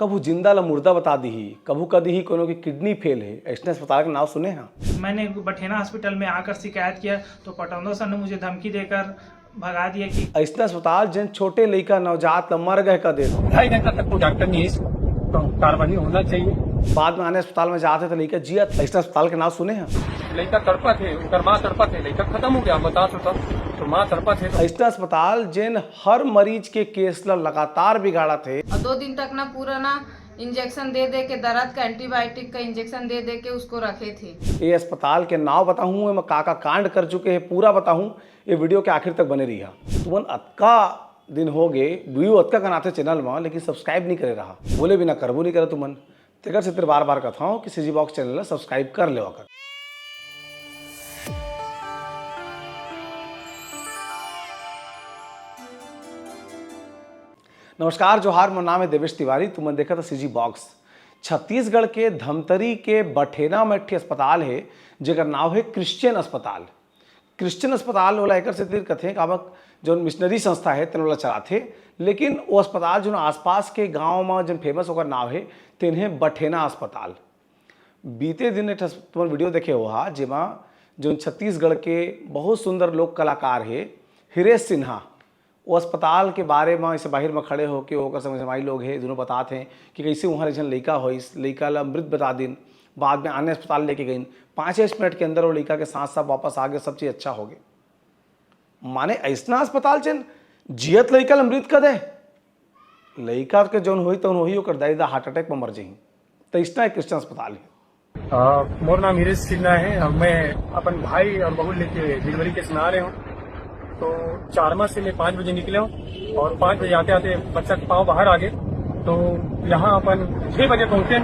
कभू जिंदा ला मुर्दा बता दी ही, कभू कदी ही कोनो की किडनी फेल है। ऐसे अस्पताल का नाम सुने हैं? मैंने बठेना हॉस्पिटल में आकर शिकायत किया तो पटौंदा सर ने मुझे धमकी देकर भगा दिया कि ऐसे अस्पताल जिन छोटे लड़का नवजात ला मर गए का दे दो। 2.5 घंटा तक कोई डॉक्टर नहीं है, तो कार्रवाई होना चाहिए। बाद में आने अस्पताल में जाते तो लड़का जियत। ऐसे अस्पताल के नाम सुने हैं? लड़का तड़पा थे, उनका माँ तड़पा थे, लड़का खत्म हो गया, बता तो माँ तड़पा थे। ऐसे अस्पताल जिन हर मरीज के केस ला लगातार बिगाड़ा थे। और 2 दिन तक ना पूरा ना इंजेक्शन दे दे के दर्द का एंटीबायोटिक का इंजेक्शन दे दे के उसको रखे थे। ये अस्पताल के नाम बताऊं, मैं काका कांड कर चुके हैं पूरा बताऊं। ये वीडियो के आखिर तक बने रहिए। तुमन अतका दिन हो गए व्यू अतका कनाते चैनल में, लेकिन सब्सक्राइब नहीं करे रहा। बोले बिना करबो नहीं करे तुमन। तेकर से बार बार कहता हूँ कि सीजी बॉक्स चैनल सब्सक्राइब कर ले। नमस्कार, जोहार, मोर नाम है देवेश तिवारी। तुमन देखा था सीजी बॉक्स। छत्तीसगढ़ के धमतरी के बठेना में एक अस्पताल है जेकर नाम है क्रिश्चियन अस्पताल। क्रिश्चियन अस्पताल वाला एकर से तीर कथे काबक जो मिशनरी संस्था है तेन वाला चलाथे, लेकिन वो अस्पताल जो आसपास के गांव में जो फेमस होकर नाम है तेन बठेना अस्पताल। बीते दिन एक तुम वीडियो देखे हो जेमा जो छत्तीसगढ़ के बहुत सुंदर लोक कलाकार है हिरेश सिन्हा, वो अस्पताल के बारे में ऐसे बाहर में खड़े होकर होकर समझमाई लोग हैं दोनों बताते हैं कि कैसे वहाँ एक लड़का हो, इस लड़का ला मृत बता दिन, बाद में अन्य अस्पताल लेके गई। 5-6 मिनट के अंदर वो लड़का के साथ सब वापस आ गए, सब चीज़ अच्छा हो गए। माने ऐसा अस्पताल चेन जियत लड़का ला मृत कर दे, लड़का के जौन हो तो वही होकर दाई हार्ट अटैक में मर जाही। तो इतना एक क्रिश्चियन अस्पताल है। मोर नाम हिरेश सिन्हा है। मैं अपन भाई और बहू लेके डिलीवरी केस में आ रहे हूँ। तो चारमा से मैं 5 बजे निकले हूँ और 5 बजे आते आते बच्चा के पाँव बाहर आ गए। तो यहाँ अपन 6 बजे पहुँचे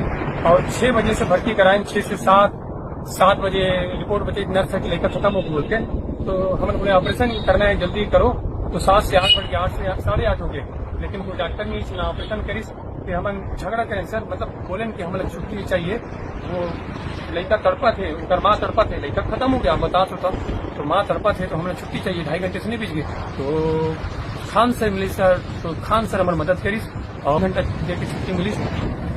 और 6 बजे से भर्ती कराएं। 6 से 7 बजे रिपोर्ट बचे नर्स की लेकर खत्म हो बोलते। तो हमने बोले ऑपरेशन करना है, जल्दी करो। तो 7 से 8 बजे 8 से 8:30 हो गए, लेकिन कोई डॉक्टर नहीं इसलिए ऑपरेशन करी। फिर हम झगड़ा करें सर, मतलब बोले कि हमें छुट्टी चाहिए। वो लड़का तड़पा थे, उनका माँ तड़पा थे, लड़का खत्म हो गया, बता तो माँ तड़पा थे, तो हमें छुट्टी चाहिए। 2.5 घंटे से नहीं बीत गए। तो खान सर मिली सर, तो खान सर हमारी मदद करी और घंटा देर की छुट्टी मिली।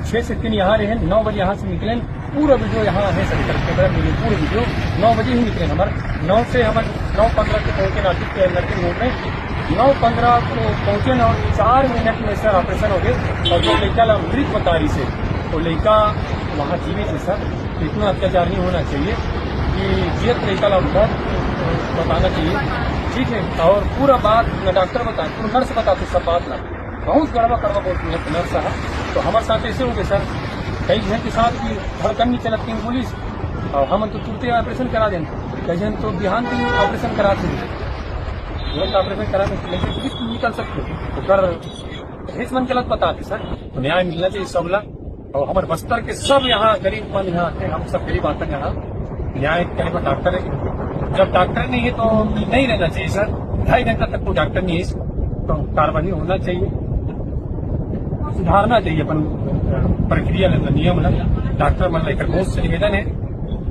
6 से 3 यहाँ रहे, 9 बजे यहाँ से निकले। पूरा वीडियो यहाँ है सर, कैमरा मिले पूरे वीडियो 9 बजे ही निकले हमारे। 9 से हम 9:15 को पहुंचे नासिक के नर्सिंग होम में। 9:15 को पहुंचे और 4 मिनट में सर ऑपरेशन हो गए। और जो लड़का ला मृत बता रही से, तो लड़का वहाँ जीवित है सर। इतना अत्याचार नहीं होना चाहिए कि जियत लड़का ला बहुत बताना चाहिए, ठीक है। और पूरा बात न डॉक्टर बताए, पूरा नर्स बताते सब बात ना, बहुत गड़बड़ करवा बोलती है नर्स साहब। तो हमारे साथ ऐसे हो गए सर, कई जन के साथ भी धड़कन नहीं चलती है पुलिस, और हम तो तुरंत ऑपरेशन करा दें। कई जन तो बिहान दिन ऑपरेशन कराते हैं, तुरंत ऑपरेशन करा दें, लेकिन निकल सकते तो कर मन गलत बताते सर। तो न्याय मिलना चाहिए सब ला। और हमारे बस्तर के सब यहाँ गरीब मन यहाँ आते हैं, हम सब गरीब आते हैं यहाँ। न्याय करने पर डॉक्टर है, जब डॉक्टर नहीं है तो नहीं रहना चाहिए सर। 2.5 घंटा तक कोई डॉक्टर नहीं है, तो कार्रवाई होना चाहिए, सुधारना चाहिए अपन प्रक्रिया नियम है। डॉक्टर मन लेकर बहुत से निवेदन है,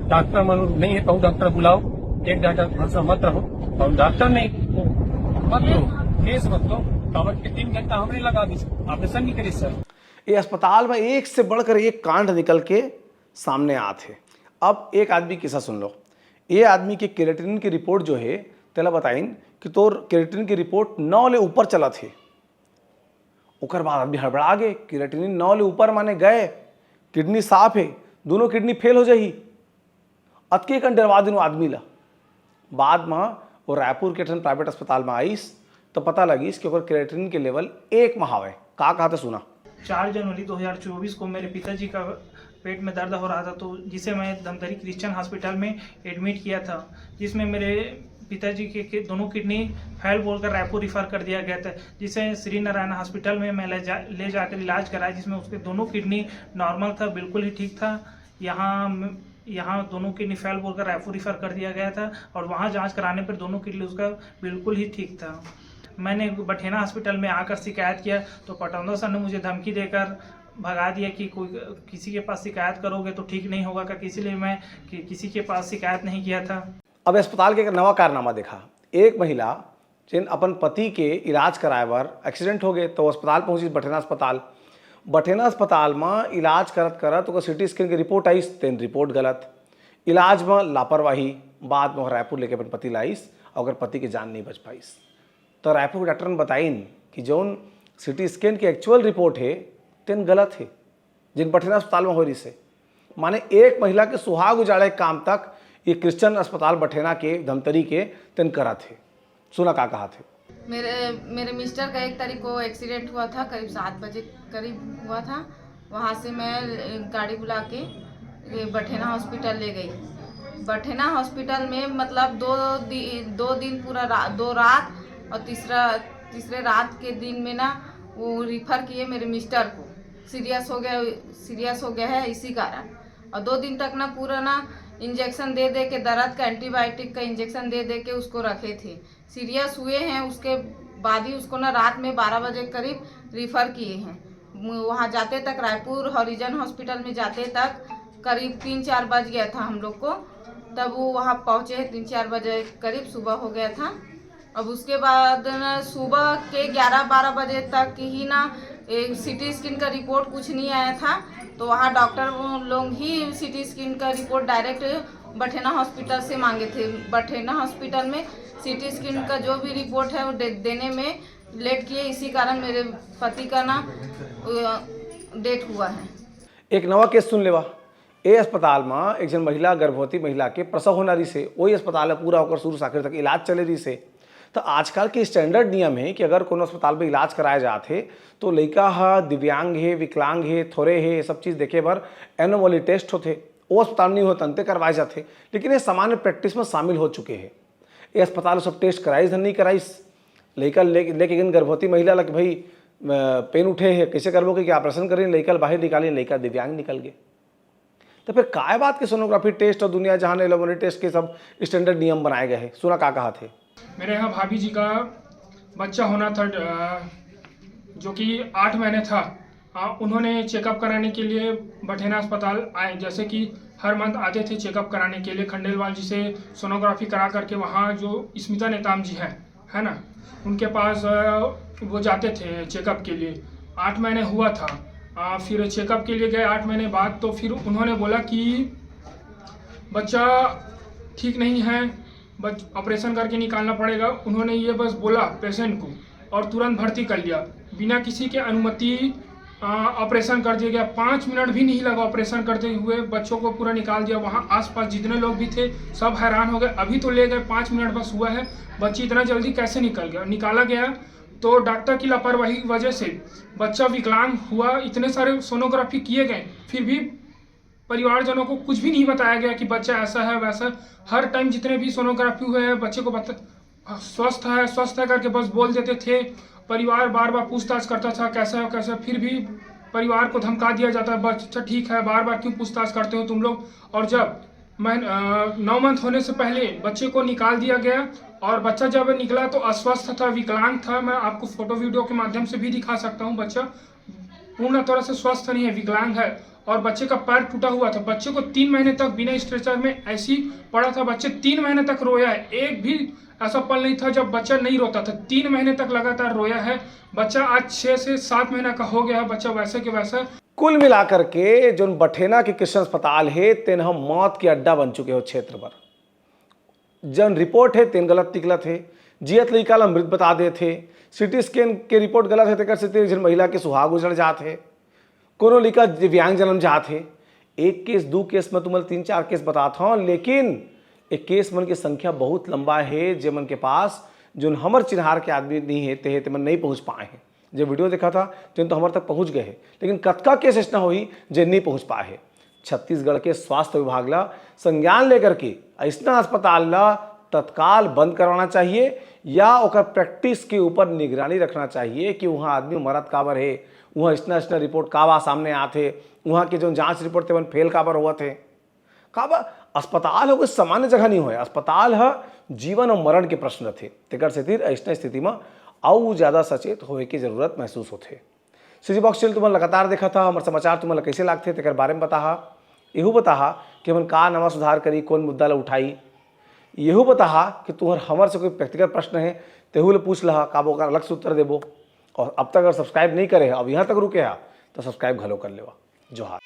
डॉक्टर मन नहीं है तो डॉक्टर बुलाओ, एक डॉक्टर भरोसा मत रहो। और डॉक्टर नहीं मत लो, केस मत लो। कावट के 3 घंटा हमने लगा दी, ऑपरेशन नहीं करी सर। ये अस्पताल में एक से बढ़कर एक कांड निकल के सामने आते। अब एक आदमी किस्सा सुन लो। ये आदमी के केरेटिन की रिपोर्ट जो है तेला बताइन कि तोर केरेटिन की रिपोर्ट 9 ले ऊपर चला थे। उकर बाद आदमी हड़बड़ा गए, केरेटिन 9 ले ऊपर माने गए, किडनी साफ है, दोनों किडनी फेल हो जाही। अतके कन डरवा दिन आदमी ला। बाद में वो रायपुर के प्राइवेट अस्पताल में आईस तो पता लगी कि केरेटिन के लेवल 1 में हावे। का कहा था सुना। 4 जनवरी 2024 को मेरे पिताजी का पेट में दर्द हो रहा था, तो जिसे मैं धमतरी क्रिश्चियन हॉस्पिटल में एडमिट किया था, जिसमें मेरे पिताजी के दोनों किडनी फेल बोलकर रायपुर रिफ़र कर दिया गया था, जिसे श्री नारायण हॉस्पिटल में मैं ले जाकर इलाज कराया, जिसमें उसके दोनों किडनी नॉर्मल था, बिल्कुल ही ठीक था। यहाँ दोनों किडनी फेल बोलकर रायपुर रिफ़र कर दिया गया था और वहाँ जांच कराने पर दोनों किडनी उसका बिल्कुल ही ठीक था। मैंने बठेना हॉस्पिटल में आकर शिकायत किया तो पटौंदा सर ने मुझे धमकी देकर भगा दिया कि किसी के पास शिकायत करोगे तो ठीक नहीं होगा का, इसलिए मैं किसी के पास शिकायत नहीं किया था। अब अस्पताल के एक नवा कारनामा देखा। एक महिला जिन अपन पति के इलाज कराए बार एक्सीडेंट हो गए तो अस्पताल पहुंची, बठेना अस्पताल। बठेना अस्पताल में इलाज करत करत ओकर सिटी स्कैन के रिपोर्ट आईस, तेन रिपोर्ट गलत, इलाज में लापरवाही, बाद में रायपुर लेके अपन पति लाइस और ओकर पति के जान नहीं बच पाइस। तो रायपुर के डॉक्टर ने बताइन कि जौन सिटी स्कैन की एक्चुअल रिपोर्ट है तेन गलत है, जिन बठेना अस्पताल में हो रही से। माने एक महिला के सुहाग उजाड़े काम तक ये क्रिश्चियन अस्पताल बठेना के धमतरी के तेन करा थे। सुना का कहा थे। मेरे मिस्टर का 1 तारीख को एक्सीडेंट हुआ था, करीब 7 बजे करीब हुआ था। वहाँ से मैं गाड़ी बुला के ये बठेना हॉस्पिटल ले गई। बठेना हॉस्पिटल में मतलब 2 दिन पूरा 2 रात और तीसरे रात के दिन में ना वो रिफ़र किए मेरे मिस्टर को। सीरियस हो गया है इसी कारण। और 2 दिन तक ना पूरा ना इंजेक्शन दे के दर्द का एंटीबायोटिक का इंजेक्शन दे के उसको रखे थे। सीरियस हुए हैं उसके बाद ही उसको ना रात में 12 बजे करीब रिफ़र किए हैं। वहाँ जाते तक रायपुर हरिजन हॉस्पिटल में जाते तक करीब 3-4 बज गया था हम लोग को। तब वो वहाँ पहुँचे 3-4 बजे करीब सुबह हो गया था। अब उसके बाद ना सुबह के 11-12 बजे तक ही ना सिटी स्कैन का रिपोर्ट कुछ नहीं आया था। तो वहाँ डॉक्टर लोग ही सिटी स्कैन का रिपोर्ट डायरेक्ट बठेना हॉस्पिटल से मांगे थे। बठेना हॉस्पिटल में सिटी स्कैन का जो भी रिपोर्ट है वो देने में लेट किए, इसी कारण मेरे पति का ना डेथ हुआ है। एक नवा केस सुन लेवा। ए अस्पताल में एक जन महिला, गर्भवती महिला के प्रसव होना रही से, वही अस्पताल में पूरा होकर शुरू से आखिर तक इलाज चले रही से। तो आजकल के स्टैंडर्ड नियम है कि अगर कोनो अस्पताल में इलाज कराए जाते तो लड़का है, दिव्यांग है, विकलांग है, थोड़े है, ये सब चीज़ देखे बर एनोमली टेस्ट होते, वो अस्पताल नहीं होते अंते करवाए जाते। लेकिन ये सामान्य प्रैक्टिस में शामिल हो चुके हैं। ये अस्पताल सब टेस्ट कराइस नहीं कराइस, लड़का लेके गर्भवती महिला लग भाई पेन उठे है, कैसे करबोगे कि ऑपरेशन करें, लड़का बाहर निकालें, लड़का दिव्यांग निकल गए। तो फिर काय बात के सोनोग्राफी टेस्ट और दुनिया जहान एलोमोनी टेस्ट के सब स्टैंडर्ड नियम बनाए गए हैं। सुना का कहा थे। मेरे यहाँ भाभी जी का बच्चा होना था जो कि 8 महीने था। उन्होंने चेकअप कराने के लिए बठेना अस्पताल आए, जैसे कि हर मंथ आते थे चेकअप कराने के लिए। खंडेलवाल जी से सोनोग्राफी करा करके वहाँ जो स्मिता नेताम जी है ना, उनके पास वो जाते थे चेकअप के लिए। 8 महीने हुआ था। फिर चेकअप के लिए गए 8 महीने बाद। तो फिर उन्होंने बोला कि बच्चा ठीक नहीं है, ऑपरेशन करके निकालना पड़ेगा। उन्होंने ये बस बोला पेशेंट को और तुरंत भर्ती कर लिया बिना किसी के अनुमति। ऑपरेशन कर दिया गया। 5 मिनट भी नहीं लगा ऑपरेशन करते हुए, बच्चों को पूरा निकाल दिया। वहाँ आसपास जितने लोग भी थे सब हैरान हो गए। अभी तो ले गए, 5 मिनट बस हुआ है, बच्ची इतना जल्दी कैसे निकाला गया। तो डॉक्टर की लापरवाही की वजह से बच्चा विकलांग हुआ। इतने सारे सोनोग्राफी किए गए, फिर भी परिवारजनों को कुछ भी नहीं बताया गया कि बच्चा ऐसा है वैसा। हर टाइम जितने भी सोनोग्राफी हुए हैं बच्चे को स्वस्थ है करके बस बोल देते थे। परिवार बार बार पूछताछ करता था कैसा है कैसा, फिर भी परिवार को धमका दिया जाता है बच्चा ठीक है, बार बार क्यों पूछताछ करते हो तुम लोग। और जब 9 मंथ होने से पहले बच्चे को निकाल दिया गया और बच्चा जब निकला तो अस्वस्थ था, विकलांग था। मैं आपको फोटो वीडियो के माध्यम से भी दिखा सकता हूँ। बच्चा पूर्ण तरह से स्वस्थ नहीं है, विकलांग है और बच्चे का पैर टूटा हुआ था। बच्चे को 3 महीने तक बिना स्ट्रेचर में ऐसी पड़ा था। बच्चे 3 महीने तक रोया है। एक भी ऐसा पल नहीं था जब बच्चा नहीं रोता था। 3 महीने तक लगातार रोया है। बच्चा आज 6 से 7 महीने का हो गया है। बच्चा वैसे के वैसा। कुल मिलाकर के जो बठेना के कृष्ण अस्पताल है तेन हम मौत के अड्डा बन चुके हो क्षेत्र पर। जन रिपोर्ट है तेन गलत निकलत है, जियत लड़का ला मृत बता दे थे, सिटी स्कैन के रिपोर्ट गलत है तेकर से जन महिला के सुहाग उजड़ जात है, कोनो लड़का दिव्यांग जन्म जात है। 1 केस 2 केस में तुमल 3-4 केस बताता हूँ, लेकिन एक केस मन की संख्या बहुत लंबा है जे मन के पास जो हमर चिन्हार के आदमी नहीं है ते मन नहीं पहुँच पाए हैं। जो वीडियो देखा था तो हमारे तक पहुँच गए हैं, लेकिन कतका केस ऐसा हुई जे नहीं पहुँच पाए है। छत्तीसगढ़ के स्वास्थ्य विभाग ला संज्ञान लेकर के ऐसा अस्पताल ला तत्काल बंद करवाना चाहिए या ओकर प्रैक्टिस के ऊपर निगरानी रखना चाहिए कि वहाँ आदमी मरत काबर है, वहाँ इतना रिपोर्ट काबा सामने आते, वहाँ के जो जांच रिपोर्ट थे वन फेल काबर हुआ थे। काबा अस्पताल हो कोई सामान्य जगह नहीं हुआ, अस्पताल है जीवन और मरण के प्रश्न थे। तेकर से ऐसा स्थिति में और ज़्यादा सचेत होने की जरूरत महसूस होते। सीजी बॉक्स चैनल तुम्हें लगातार देखा था, हमारे समाचार तुम्हें कैसे लगते तेकर बारे में बताहा, यहू बताहा कि हम का नवा सुधार करी, कौन मुद्दा ला उठाई, यहू बताहा कि तुम्हार हमारे से कोई व्यक्तिगत प्रश्न है तेहू ले पूछ लहा काबो का अलग से उत्तर देबो। और अब तक अगर सब्सक्राइब नहीं करे अब यहाँ तक रुके हा तो सब्सक्राइब घलो कर लेवा। जोहार।